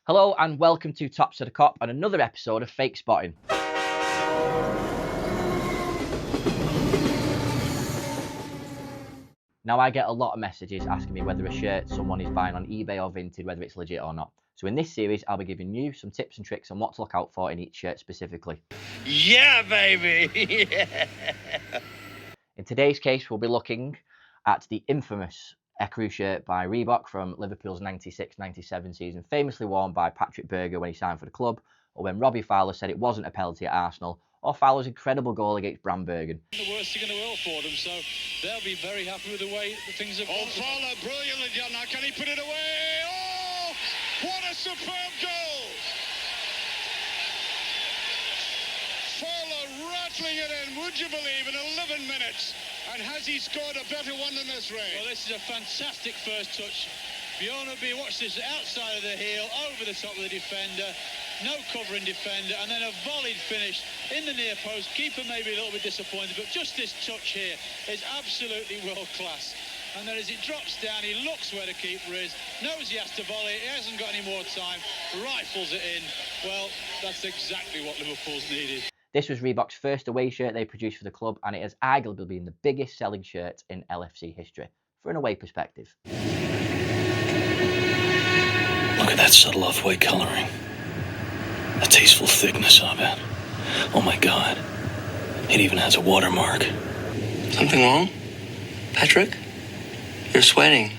Hello and welcome to Tops of the Cop and another episode of Fakespotting. Now I get a lot of messages asking me whether a shirt someone is buying on eBay or Vinted, whether it's legit or not. So in this series, I'll be giving you some tips and tricks on what to look out for in each shirt specifically. Yeah, baby! Yeah. In today's case, we'll be looking at the infamous Ecru shirt by Reebok from Liverpool's 96-97 season, famously worn by Patrick Berger when he signed for the club, or when Robbie Fowler said it wasn't a penalty at Arsenal, or Fowler's incredible goal against Branbergen. The worst thing in the world for them, so they'll be very happy with the way the things have gone. Oh, Fowler, brilliantly done. Now, can he put it away? Oh, what a superb goal! Fowler rattling it in, would you believe, in 11 minutes. And has he scored a better one than this, Ray? Well, this is a fantastic first touch. Bjorn B, watch this, outside of the heel, over the top of the defender. No covering defender, and then a volleyed finish in the near post. Keeper may be a little bit disappointed, but just this touch here is absolutely world class. And then as it drops down, he looks where the keeper is, knows he has to volley, he hasn't got any more time, rifles it in. Well, that's exactly what Liverpool's needed. This was Reebok's first away shirt they produced for the club, and it has arguably been the biggest selling shirt in LFC history, for an away perspective. Look at that subtle off-white colouring. The tasteful thickness of it. Oh my God. It even has a watermark. Something wrong? Patrick? You're sweating.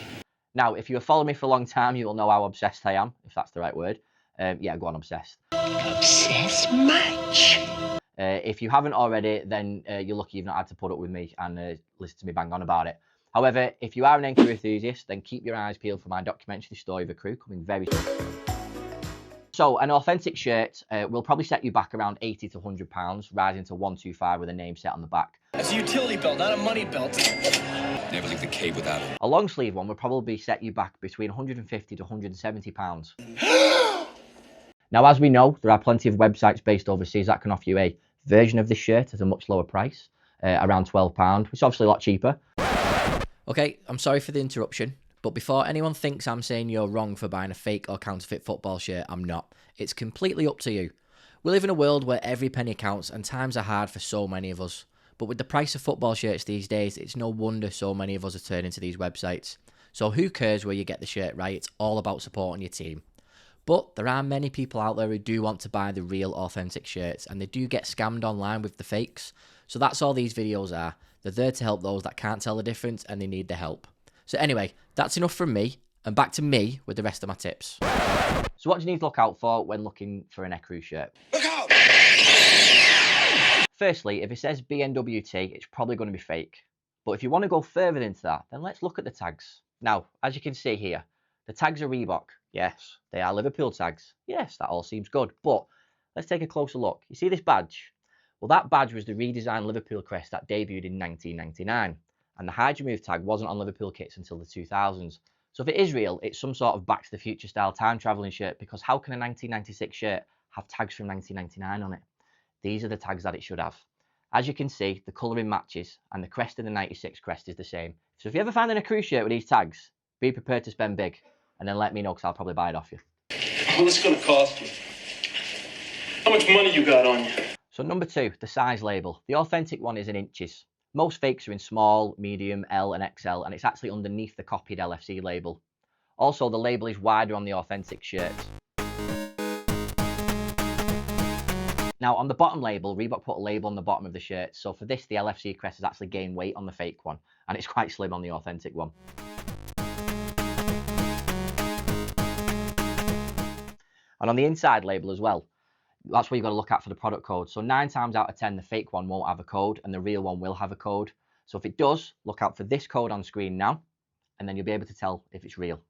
Now, if you have followed me for a long time, you will know how obsessed I am, if that's the right word. Yeah, go on, obsessed. Obsessed much? If you haven't already, then you're lucky you've not had to put up with me and listen to me bang on about it. However, if you are an Ecru enthusiast, then keep your eyes peeled for my documentary, The Story of Ecru, coming very soon. So, an authentic shirt will probably set you back around £80 to £100, rising to £125 with a name set on the back. It's a utility belt, not a money belt. Never leave the cave without it. A long sleeve one will probably set you back between £150 to £170. Now, as we know, there are plenty of websites based overseas that can offer you a version of this shirt at a much lower price, around £12, which is obviously a lot cheaper. Okay, I'm sorry for the interruption, but before anyone thinks I'm saying you're wrong for buying a fake or counterfeit football shirt, I'm not. It's completely up to you. We live in a world where every penny counts and times are hard for so many of us. But with the price of football shirts these days, it's no wonder so many of us are turning to these websites. So who cares where you get the shirt right? It's all about supporting your team. But there are many people out there who do want to buy the real authentic shirts, and they do get scammed online with the fakes. So that's all these videos are. They're there to help those that can't tell the difference and they need the help. So anyway, that's enough from me, and back to me with the rest of my tips. So what do you need to look out for when looking for an Ecru shirt? Look out! Firstly, if it says BNWT, it's probably going to be fake. But if you want to go further into that, then let's look at the tags. Now, as you can see here, the tags are Reebok. Yes, they are Liverpool tags. Yes, that all seems good. But let's take a closer look. You see this badge? Well, that badge was the redesigned Liverpool crest that debuted in 1999. And the hide remove tag wasn't on Liverpool kits until the 2000s. So if it is real, it's some sort of Back to the Future style time travelling shirt, because how can a 1996 shirt have tags from 1999 on it? These are the tags that it should have. As you can see, the colouring matches, and the crest of the 96 crest is the same. So if you ever find an Ecru shirt with these tags, be prepared to spend big, and then let me know, because I'll probably buy it off you. What's it gonna cost you? How much money you got on you? So number 2, the size label. The authentic one is in inches. Most fakes are in small, medium, L and XL, and it's actually underneath the copied LFC label. Also, the label is wider on the authentic shirts. Now, on the bottom label, Reebok put a label on the bottom of the shirt. So for this, the LFC crest has actually gained weight on the fake one, and it's quite slim on the authentic one. And on the inside label as well, that's what you've got to look at for the product code. So 9 times out of 10, the fake one won't have a code, and the real one will have a code. So if it does, look out for this code on screen now, and then you'll be able to tell if it's real.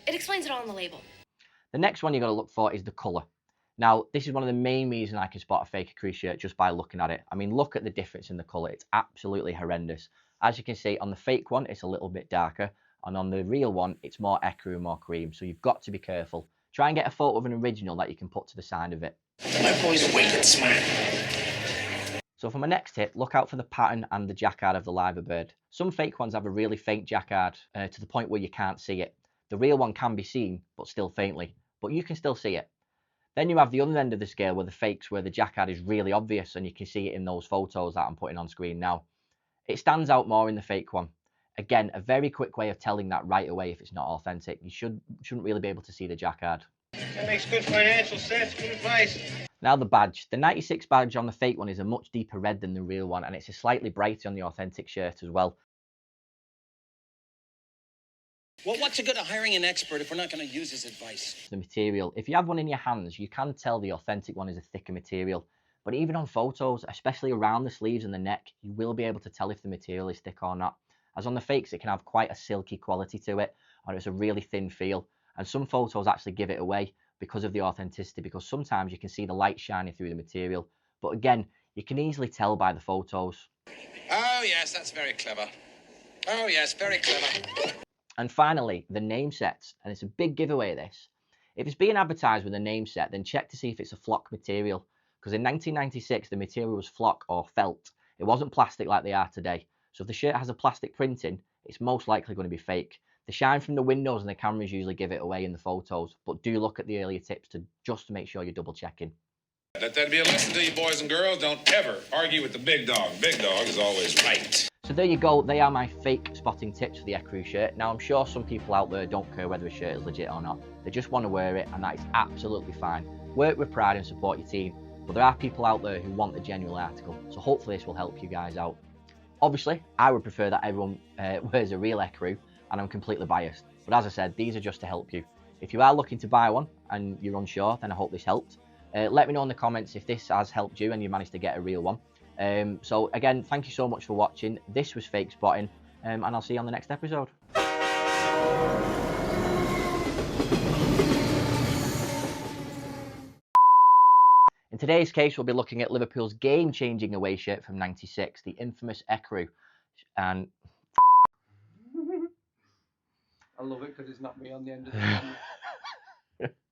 It explains it all on the label. The next one you've got to look for is the colour. Now, this is one of the main reasons I can spot a fake Ecru shirt just by looking at it. I mean, look at the difference in the colour. It's absolutely horrendous. As you can see, on the fake one, it's a little bit darker, and on the real one, it's more Ecru, more cream. So you've got to be careful. Try and get a photo of an original that you can put to the side of it. My boy's wicked smart. So for my next tip, look out for the pattern and the jacquard of the Liver bird. Some fake ones have a really faint jacquard to the point where you can't see it. The real one can be seen, but still faintly, but you can still see it. Then you have the other end of the scale where the fakes, where the jacquard is really obvious and you can see it in those photos that I'm putting on screen now. It stands out more in the fake one. Again, a very quick way of telling that right away if it's not authentic. You shouldn't really be able to see the jacquard. That makes good financial sense. Good advice. Now the badge. The 96 badge on the fake one is a much deeper red than the real one, and it's a slightly brighter on the authentic shirt as well. Well, what's the good of hiring an expert if we're not going to use his advice? The material. If you have one in your hands, you can tell the authentic one is a thicker material. But even on photos, especially around the sleeves and the neck, you will be able to tell if the material is thick or not. As on the fakes, it can have quite a silky quality to it, or it's a really thin feel. And some photos actually give it away because of the authenticity, because sometimes you can see the light shining through the material. But again, you can easily tell by the photos. Oh, yes, that's very clever. Oh, yes, very clever. And finally, the name sets. And it's a big giveaway, this. If it's being advertised with a name set, then check to see if it's a flock material. Because in 1996, the material was flock or felt. It wasn't plastic like they are today. So if the shirt has a plastic printing, it's most likely going to be fake. The shine from the windows and the cameras usually give it away in the photos. But do look at the earlier tips just to make sure you're double checking. Let that be a lesson to you, boys and girls. Don't ever argue with the big dog. Big dog is always right. So there you go. They are my fake spotting tips for the Ecru shirt. Now, I'm sure some people out there don't care whether a shirt is legit or not. They just want to wear it, and that is absolutely fine. Work with pride and support your team. But there are people out there who want the genuine article. So hopefully this will help you guys out. Obviously, I would prefer that everyone wears a real Ecru, and I'm completely biased. But as I said, these are just to help you. If you are looking to buy one and you're unsure, then I hope this helped. Let me know in the comments if this has helped you and you managed to get a real one. So again, thank you so much for watching. This was Fakespotting, and I'll see you on the next episode. In today's case, we'll be looking at Liverpool's game-changing away shirt from '96, the infamous Ecru. And I love it because it's not me on the end of the camera.